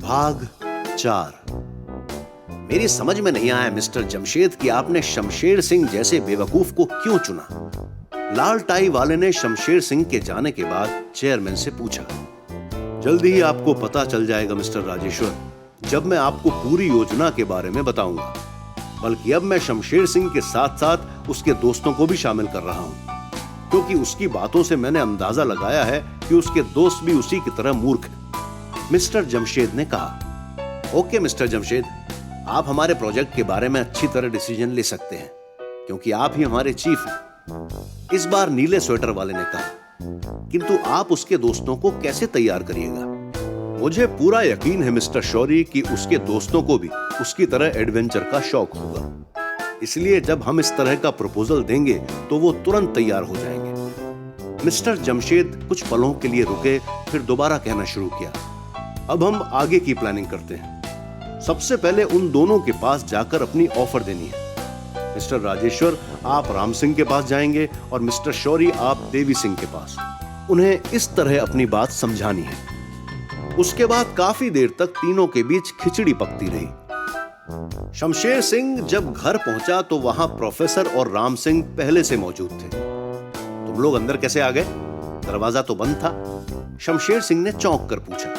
भाग 4। मेरी समझ में नहीं आया मिस्टर जमशेद कि आपने शमशेर सिंह जैसे बेवकूफ को क्यों चुना। लाल टाई वाले ने शमशेर सिंह के जाने के बाद चेयरमैन से पूछा। जल्दी ही आपको पता चल जाएगा मिस्टर राजेश्वर, जब मैं आपको पूरी योजना के बारे में बताऊंगा। बल्कि अब मैं शमशेर सिंह के साथ साथ उसके दोस्तों को भी शामिल कर रहा हूं, क्योंकि उसकी बातों से मैंने अंदाजा लगाया है कि उसके दोस्त भी उसी की तरह मूर्ख हैं। मिस्टर जमशेद ने कहा, ओके मिस्टर जमशेद, आप हमारे प्रोजेक्ट के बारे में अच्छी तरह डिसीजन ले सकते हैं, क्योंकि आप ही हमारे चीफ हैं। इस बार नीले स्वेटर वाले ने कहा, किंतु आप उसके दोस्तों को कैसे तैयार करिएगा? मुझे पूरा यकीन है मिस्टर शौरी कि उसके दोस्तों को भी उसकी तरह एडवेंचर का शौक होगा। इसलिए जब हम इस तरह का प्रपोजल देंगे तो वो तुरंत तैयार हो जाएंगे। मिस्टर जमशेद कुछ पलों के लिए रुके, फिर दोबारा कहना शुरू किया। अब हम आगे की प्लानिंग करते हैं। सबसे पहले उन दोनों के पास जाकर अपनी ऑफर देनी है। मिस्टर राजेश्वर, आप राम सिंह के पास जाएंगे और मिस्टर शौरी आप देवी सिंह के पास। उन्हें इस तरह अपनी बात समझानी है। उसके बाद काफी देर तक तीनों के बीच खिचड़ी पकती रही। शमशेर सिंह जब घर पहुंचा तो वहां प्रोफेसर और राम सिंह पहले से मौजूद थे। तुम लोग अंदर कैसे आ गए? दरवाजा तो बंद था। शमशेर सिंह ने चौंक कर पूछा।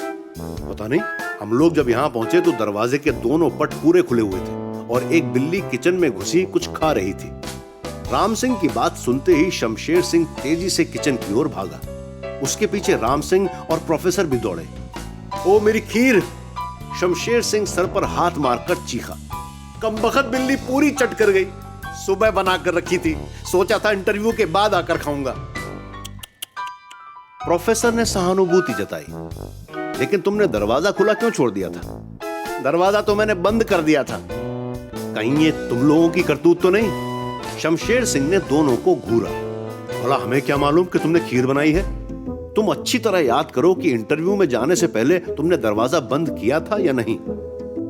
पता नहीं, हम लोग जब यहां पहुंचे तो दरवाजे के दोनों पट पूरे खुले हुए थे और एक बिल्ली किचन में घुसी कुछ खा रही थी। राम सिंह की बात सुनते ही शमशेर सिंह तेजी से किचन की ओर भागा। उसके पीछे राम सिंह और प्रोफेसर भी दौड़े। ओ मेरी खीर! शमशेर सिंह सर पर हाथ मारकर चीखा। कमबख्त बिल्ली पूरी चट कर गई। सुबह बनाकर रखी थी, सोचा था इंटरव्यू के बाद आकर खाऊंगा। प्रोफेसर ने सहानुभूति जताई। लेकिन तुमने दरवाजा खुला क्यों छोड़ दिया था? दरवाजा तो मैंने बंद कर दिया था। कहीं ये तुम लोगों की करतूत तो नहीं? शमशेर सिंह ने दोनों को घूरा। भला हमें क्या मालूम कि तुमने खीर बनाई है? तुम अच्छी तरह याद करो कि इंटरव्यू में जाने से पहले तुमने दरवाजा बंद किया था या नहीं?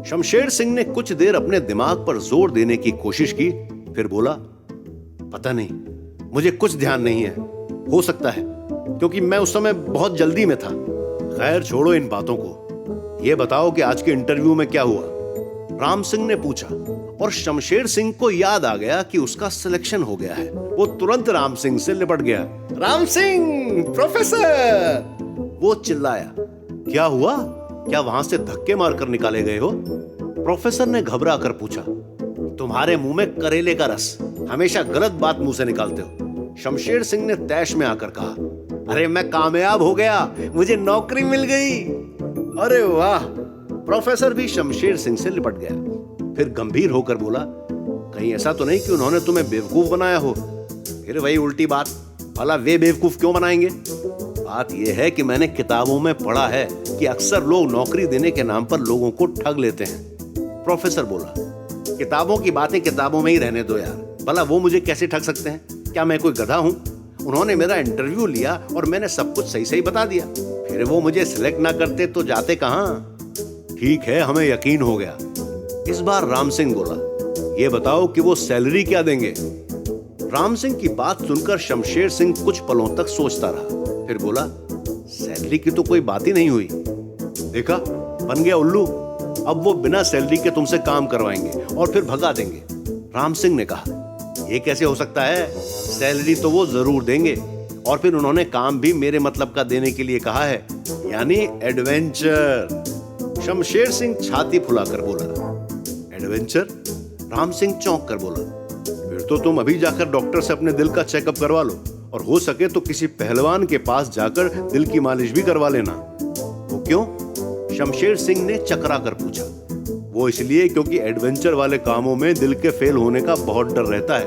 शमशेर सिंह ने कुछ देर अपने दिमाग पर जोर देने की कोशिश की, फिर बोला, पता नहीं, मुझे कुछ ध्यान नहीं है। हो सकता है, क्योंकि मैं उस समय बहुत जल्दी में था। खैर छोड़ो इन बातों को। यह बताओ कि आज के इंटरव्यू में क्या हुआ? राम सिंह ने पूछा और शमशेर सिंह को याद आ गया कि उसका सिलेक्शन हो गया है। वो तुरंत राम सिंह से लिपट गया। राम सिंह, प्रोफेसर! वो चिल्लाया। क्या हुआ? क्या वहां से धक्के मारकर निकाले गए हो? प्रोफेसर ने घबरा कर पूछा। तुम्हारे मुंह में करेले का रस, हमेशा गलत बात मुंह से निकालते हो। शमशेर सिंह ने तैश में आकर कहा, अरे मैं कामयाब हो गया, मुझे नौकरी मिल गई। अरे वाह! प्रोफेसर भी शमशेर सिंह से लिपट गया। फिर गंभीर होकर बोला, कहीं ऐसा तो नहीं कि उन्होंने तुम्हें बेवकूफ बनाया हो? फिर वही उल्टी बात, भला वे बेवकूफ क्यों बनाएंगे? बात यह है कि मैंने किताबों में पढ़ा है कि अक्सर लोग नौकरी देने के नाम पर लोगों को ठग लेते हैं। प्रोफेसर बोला, किताबों की बातें किताबों में ही रहने दो यार। भला वो मुझे कैसे ठग सकते हैं? क्या मैं कोई गधा हूं? उन्होंने मेरा इंटरव्यू लिया और मैंने सब कुछ सही सही बता दिया। फिर वो मुझे सिलेक्ट ना करते तो जाते कहां? ठीक है, हमें यकीन हो गया। इस बार राम सिंह बोला, ये बताओ कि वो सैलरी क्या देंगे? राम सिंह की बात सुनकर शमशेर सिंह कुछ पलों तक सोचता रहा, फिर बोला, सैलरी की तो कोई बात ही नहीं हुई। देखा, बन गया उल्लू। अब वो बिना सैलरी के तुमसे काम करवाएंगे और फिर भगा देंगे। राम सिंह ने कहा, ये कैसे हो सकता है? सैलरी तो वो जरूर देंगे और फिर उन्होंने काम भी मेरे मतलब का देने के लिए कहा है, यानी एडवेंचर। शमशेर सिंह छाती फुलाकर बोला, एडवेंचर? राम सिंह चौंक कर बोला, फिर तो तुम अभी जाकर डॉक्टर से अपने दिल का चेकअप करवा लो और हो सके तो किसी पहलवान के पास जाकर दिल की मालिश भी करवा लेना। वो क्यों? शमशेर सिंह ने चकरा कर पूछा। वो इसलिए क्योंकि एडवेंचर वाले कामों में दिल के फेल होने का बहुत डर रहता है।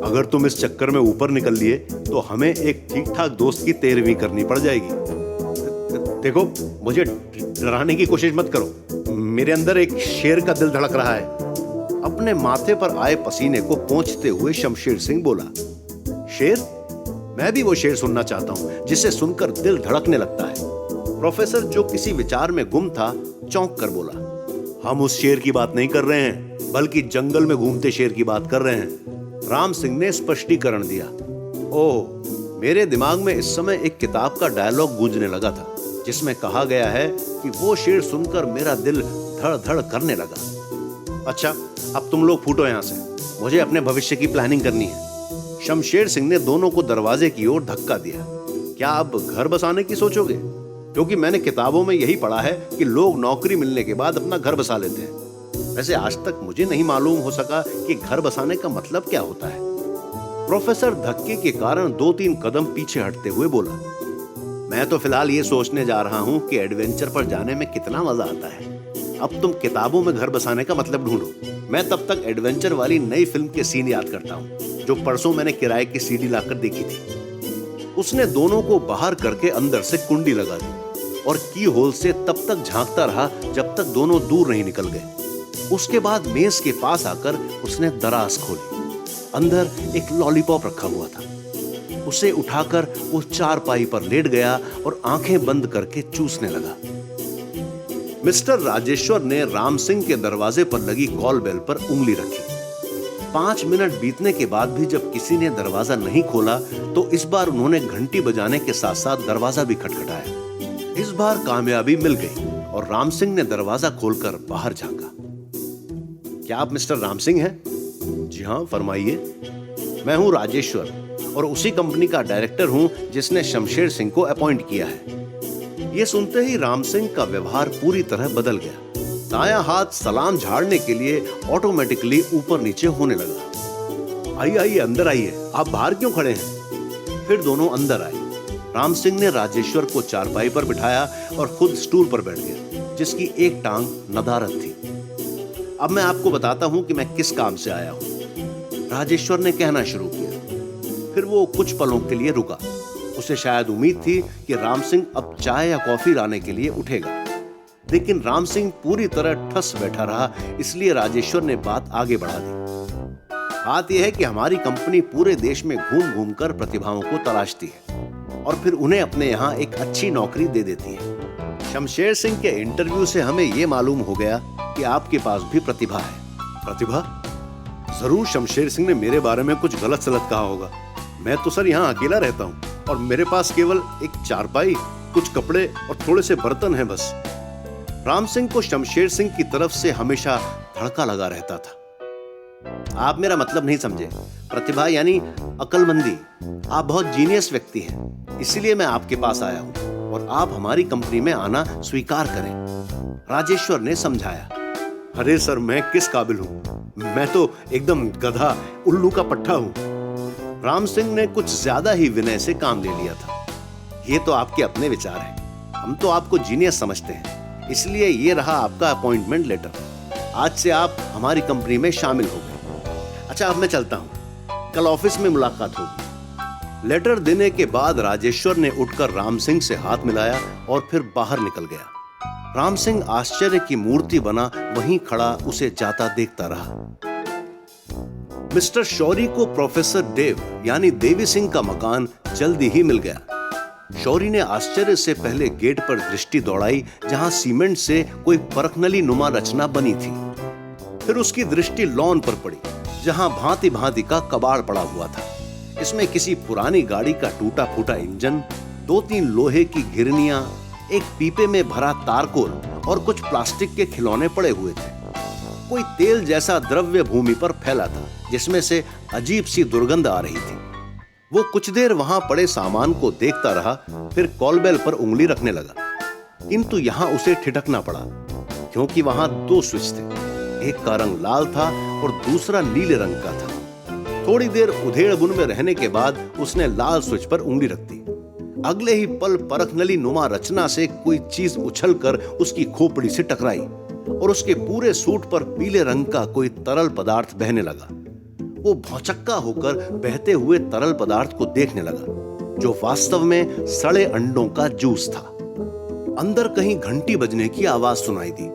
अगर तुम इस चक्कर में ऊपर निकल लिए तो हमें एक ठीक ठाक दोस्त की तेरहवीं करनी पड़ जाएगी। देखो, मुझे डराने की कोशिश मत करो। मेरे अंदर एक शेर का दिल धड़क रहा है। अपने माथे पर आए पसीने को पोंछते हुए शमशेर सिंह बोला, शेर? मैं भी वो शेर सुनना चाहता हूं जिसे सुनकर दिल धड़कने लगता है। प्रोफेसर, जो किसी विचार में गुम था, चौंक कर बोला, हम उस शेर की बात नहीं कर रहे हैं, बल्कि जंगल में घूमते शेर की बात कर रहे हैं। राम सिंह ने स्पष्टीकरण दिया। ओह, मेरे दिमाग में इस समय एक किताब का डायलॉग गूंजने लगा था। जिसमें कहा गया है कि वो शेर सुनकर मेरा दिल धड़ धड़ करने लगा। अच्छा, अब तुम लोग फूटो यहां से, मुझे अपने भविष्य की प्लानिंग करनी है। शमशेर सिंह ने दोनों को दरवाजे की ओर धक्का दिया। क्या अब घर बसाने की सोचोगे? क्योंकि मैंने किताबों में यही पढ़ा है कि लोग नौकरी मिलने के बाद अपना घर बसा लेते हैं। वैसे आज तक मुझे नहीं मालूम हो सका कि घर बसाने का मतलब क्या होता है। प्रोफेसर धक्के के कारण 2-3 कदम पीछे हटते हुए बोला, मैं तो फिलहाल ये सोचने जा रहा हूं कि एडवेंचर पर जाने में कितना मजा आता है। अब तुम किताबों में घर बसाने का मतलब ढूंढो। मैं तब तक एडवेंचर वाली नई फिल्म के सीन याद करता हूँ जो परसों मैंने किराए की सीडी लाकर देखी थी। उसने दोनों को बाहर करके अंदर से कुंडी लगा दी और की होल से तब तक झांकता रहा जब तक दोनों दूर नहीं निकल गए। उसके बाद मेज के पास आकर उसने दराज खोली। अंदर एक लॉलीपॉप रखा हुआ था। उसे उठाकर वो चारपाई पर लेट गया और आंखें बंद करके चूसने लगा। मिस्टर राजेश्वर ने राम सिंह के दरवाजे पर लगी कॉल बेल पर उंगली रखी। 5 मिनट बीतने के बाद भी जब किसी ने दरवाजा नहीं खोला तो इस बार उन्होंने घंटी बजाने के साथ साथ दरवाजा भी खटखटाया। इस बार कामयाबी मिल गई और राम सिंह ने दरवाजा खोलकर बाहर झांका। क्या आप मिस्टर राम सिंह हैं? जी हाँ, फरमाइए। मैं हूं राजेश्वर और उसी कंपनी का डायरेक्टर हूं जिसने शमशेर सिंह को अपॉइंट किया है। ये सुनते ही राम सिंह का व्यवहार पूरी तरह बदल गया। दायां हाथ सलाम झाड़ने के लिए ऑटोमेटिकली ऊपर नीचे होने लगा। आइए आइए, अंदर आइए, आप बाहर क्यों खड़े हैं? फिर दोनों अंदर आए। राम सिंह ने राजेश्वर को चारपाई पर बिठाया और खुद स्टूल पर बैठ गया जिसकी एक टांग नदारद थी। अब मैं आपको बताता हूं कि मैं किस काम से आया हूं, राजेश्वर ने कहना शुरू किया। फिर वो कुछ पलों के लिए रुका। उसे शायद उम्मीद थी कि राम सिंह अब चाय या कॉफी लाने के लिए उठेगा, लेकिन राम सिंह पूरी तरह ठस बैठा रहा। इसलिए राजेश्वर ने बात आगे बढ़ा दी। बात यह है कि हमारी कंपनी पूरे देश में घूम घूम कर प्रतिभाओं को तलाशती है और फिर उन्हें अपने यहाँ एक अच्छी नौकरी दे देती है। शमशेर सिंह के इंटरव्यू से हमें यह मालूम हो गया कि आपके पास भी प्रतिभा है। प्रतिभा? जरूर शमशेर सिंह ने मेरे बारे में कुछ गलत सलत कहा होगा। मैं तो सर यहाँ अकेला रहता हूँ और मेरे पास केवल एक चारपाई, कुछ कपड़े और थोड़े से बर्तन हैं बस। राम सिंह को शमशेर सिंह की तरफ से हमेशा धड़का लगा रहता था। आप मेरा मतलब नहीं समझे। प्रतिभा यानी अक्लमंदी। आप बहुत जीनियस व्यक्ति हैं, इसीलिए मैं आपके पास आया हूं और आप हमारी कंपनी में आना स्वीकार करें, राजेश्वर ने समझाया। अरे सर, मैं किस काबिल हूं? मैं तो एकदम गधा, उल्लू का पट्टा हूं। राम सिंह ने कुछ ज्यादा ही विनय से काम ले लिया था। ये तो आपके अपने विचार हैं। हम तो आपको जीनियस समझते हैं, इसलिए ये रहा आपका अपॉइंटमेंट लेटर। आज से आप हमारी कंपनी में शामिल हो गए। अच्छा, अब मैं चलता हूं, कल ऑफिस में मुलाकात होगी। लेटर देने के बाद राजेश्वर ने उठकर राम सिंह से हाथ मिलाया और फिर बाहर निकल गया। राम सिंह आश्चर्य की मूर्ति बना वहीं खड़ा उसे जाता देखता रहा। मिस्टर शौरी को प्रोफेसर देव यानी देवी सिंह का मकान जल्दी ही मिल गया। शौरी ने आश्चर्य से पहले गेट पर दृष्टि दौड़ाई जहां सीमेंट से कोई परखनली नुमा रचना बनी थी। फिर उसकी दृष्टि लॉन पर पड़ी जहां भांति भांति का कबाड़ पड़ा हुआ था। इसमें किसी पुरानी गाड़ी का टूटा फूटा इंजन, 2-3 लोहे की घिरनियां, एक पीपे में भरा तारकोल और कुछ प्लास्टिक के खिलौने पड़े हुए थे। कोई तेल जैसा द्रव्य भूमि पर फैला था जिसमें से अजीब सी दुर्गंध आ रही थी। वो कुछ देर वहां पड़े सामान को देखता रहा, फिर कॉलबेल पर उंगली रखने लगा। किंतु यहां उसे ठिठकना पड़ा क्योंकि वहां 2 स्विच थे। एक का रंग लाल था और दूसरा नीले रंग का था। थोड़ी देर उधेड़-बुन में रहने के बाद उसने लाल स्विच पर उंगली रख दी। अगले ही पल परखनली नुमा रचना से कोई चीज उछलकर उसकी खोपड़ी से टकराई और उसके पूरे सूट पर पीले रंग का कोई तरल पदार्थ बहने लगा। वो भौचक्का होकर बहते हुए तरल पदार्थ को देखने लगा जो वास्तव में सड़े अंडों का जूस था। अंदर कहीं घंटी बजने की आवाज सुनाई दी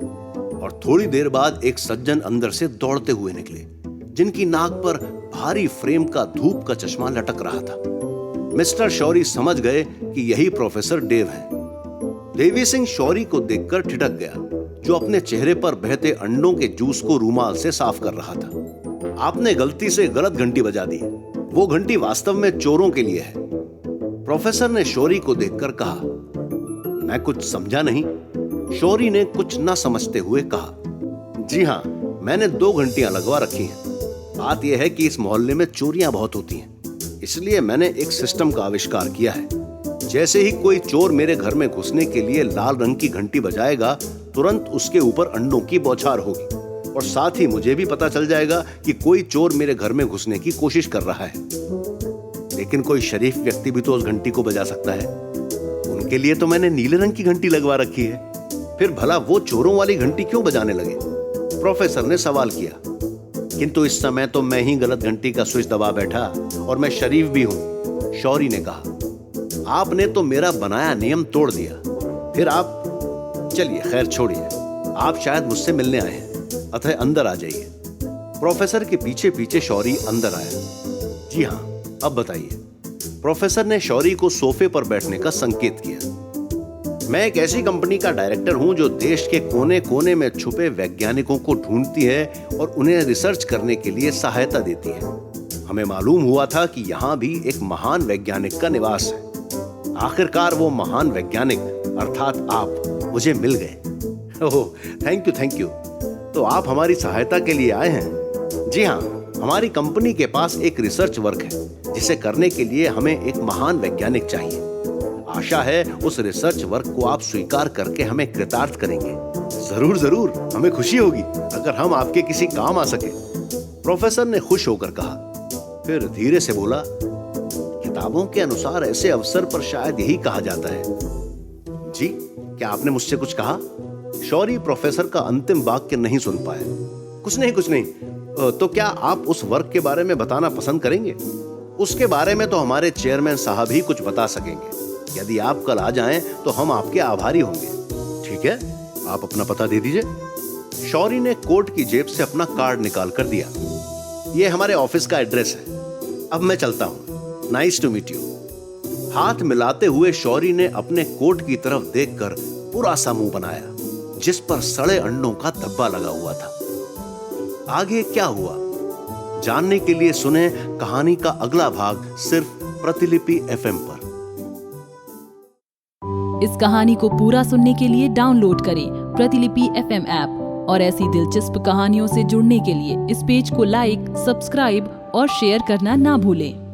और थोड़ी देर बाद एक सज्जन अंदर से दौड़ते हुए निकले जिनकी नाक पर भारी फ्रेम का धूप का चश्मा लटक रहा था। मिस्टर शौरी समझ गए कि यही प्रोफेसर देव हैं। देवी सिंह शौरी को देखकर ठिठक गया जो अपने चेहरे पर बहते अंडों के जूस को रूमाल से साफ कर रहा था। आपने गलती से गलत घंटी बजा दी। वो घंटी वास्तव में चोरों के लिए है। प्रोफेसर ने शौरी को देखकर कहा, मैं कुछ समझा नहीं। शौरी ने कुछ ना समझते हुए कहा, जी हाँ, मैंने 2 घंटियां लगवा रखी हैं। बात यह है कि इस मोहल्ले में चोरियां बहुत होती हैं, इसलिए मैंने एक सिस्टम का आविष्कार किया है। जैसे ही कोई चोर मेरे घर में घुसने के लिए लाल रंग की घंटी बजाएगा, तुरंत उसके ऊपर अंडों की बौछार होगी और साथ ही मुझे भी पता चल जाएगा कि कोई चोर मेरे घर में घुसने की कोशिश कर रहा है। लेकिन कोई शरीफ व्यक्ति भी तो उस घंटी को बजा सकता है। उनके लिए तो मैंने नीले रंग की घंटी लगवा रखी है। फिर भला वो चोरों वाली घंटी क्यों बजाने लगे? प्रोफेसर ने सवाल किया। किंतु इस समय तो मैं ही गलत घंटी का स्विच दबा बैठा और मैं शरीफ भी हूं, शौरी ने कहा। आपने तो मेरा बनाया नियम तोड़ दिया। फिर आप, चलिए खैर छोड़िए, आप शायद मुझसे मिलने आए हैं, अतः अंदर आ जाइए। प्रोफेसर के पीछे पीछे शौरी अंदर आया। जी हाँ, अब बताइए। प्रोफेसर ने शौरी को सोफे पर बैठने का संकेत किया। मैं एक ऐसी कंपनी का डायरेक्टर हूं जो देश के कोने कोने में छुपे वैज्ञानिकों को ढूंढती है और उन्हें रिसर्च करने के लिए सहायता देती है। हमें मालूम हुआ था कि यहाँ भी एक महान वैज्ञानिक का निवास है। आखिरकार वो महान वैज्ञानिक अर्थात आप मुझे मिल गए। ओह, थैंक यू। तो आप हमारी सहायता के लिए आए हैं? जी हाँ, हमारी कंपनी के पास एक रिसर्च वर्क है जिसे करने के लिए हमें एक महान वैज्ञानिक चाहिए। आशा है उस रिसर्च वर्क को आप स्वीकार करके हमें कृतार्थ करेंगे। जरूर, हमें खुशी होगी अगर हम आपके किसी काम आ सके, प्रोफेसर ने खुश होकर कहा। फिर धीरे से बोला, किताबों के अनुसार ऐसे अवसर पर शायद यही कहा जाता है। जी, क्या आपने मुझसे कुछ कहा? शौरी प्रोफेसर का अंतिम वाक्य नहीं सुन पाया। कुछ नहीं। तो क्या आप उस वर्क के बारे में बताना पसंद करेंगे? उसके बारे में तो हमारे चेयरमैन साहब ही कुछ बता सकेंगे। यदि आप कल आ जाएं तो हम आपके आभारी होंगे। ठीक है, आप अपना पता दे दीजिए। शौरी ने कोट की जेब से अपना कार्ड निकाल कर दिया। यह हमारे ऑफिस का एड्रेस है। अब मैं चलता हूं। Nice to meet you. हाथ मिलाते हुए शौरी ने अपने कोट की तरफ देखकर पूरा सा मुंह बनाया जिस पर सड़े अंडों का धब्बा लगा हुआ था। आगे क्या हुआ जानने के लिए सुने कहानी का अगला भाग सिर्फ प्रतिलिपि FM पर। इस कहानी को पूरा सुनने के लिए डाउनलोड करें प्रतिलिपि FM ऐप और ऐसी दिलचस्प कहानियों से जुड़ने के लिए इस पेज को लाइक, सब्सक्राइब और शेयर करना ना भूलें।